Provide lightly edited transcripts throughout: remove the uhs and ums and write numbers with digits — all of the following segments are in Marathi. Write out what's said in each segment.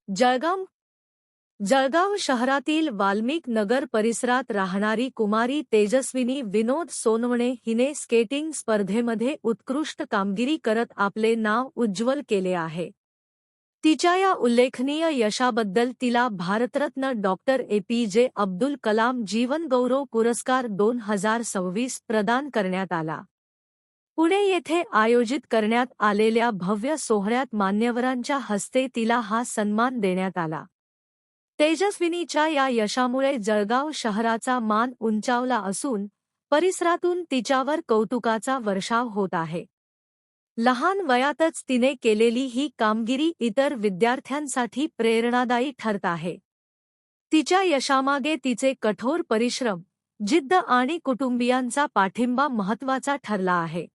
जळगाव जळगाव शहरातील वाल्मिक नगर परिसरात राहणारी कुमारी तेजस्विनी विनोद सोनवणे हिने स्केटिंग स्पर्धेमध्ये उत्कृष्ट कामगिरी करत आपले नाव उज्ज्वल केले आहे। तिच्या या उल्लेखनीय यशाबद्दल तिला भारतरत्न डॉक्टर ए.पी.जे. अब्दुल कलाम जीवनगौरव पुरस्कार 2026 प्रदान करण्यात आला। पुणे येथे आयोजित करण्यात आलेल्या भव्य सोहळ्यात मान्यवरांच्या हस्ते तिला हा सन्मान देण्यात आला। तेजस्विनीच्या या यशामुळे जळगाव शहराचा मान उंचावला असून परिसरातून तिच्यावर कौतुकाचा वर्षाव होत आहे। लहान वयातच तिने केलेली ही कामगिरी इतर विद्यार्थ्यांसाठी प्रेरणादायी ठरत आहे। तिच्या यशामागे तिचे कठोर परिश्रम, जिद्द आणि कुटुंबियांचा पाठिंबा महत्त्वाचा ठरला आहे।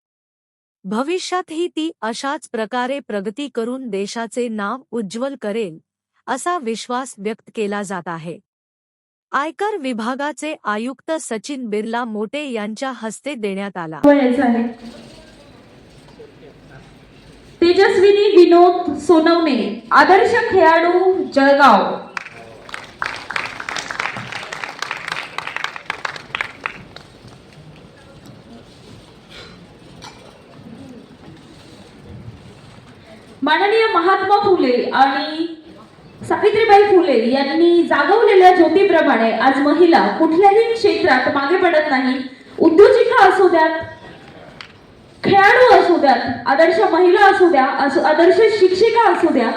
भविष्यातही ती अशाच प्रकारे प्रगती करून देशाचे नाव उज्ज्वल करेल असा विश्वास व्यक्त केला जात आहे। आयकर विभागाचे आयुक्त सचिन बिर्ला मोटे यांच्या हस्ते देण्यात आला। तेजस्विनी विनोद सोनवणे, आदर्श खेळाडू, जळगाव। माननीय महात्मा फुले आणि सावित्रीबाई फुले यांनी जागवलेल्या ज्योतीप्रमाणे आज महिला कुठल्याही क्षेत्रात मागे पडत नाही। उद्योजिका असू द्यात, खेळाडू असू द्यात, आदर्श महिला असू द्या, आदर्श शिक्षिका असू द्या,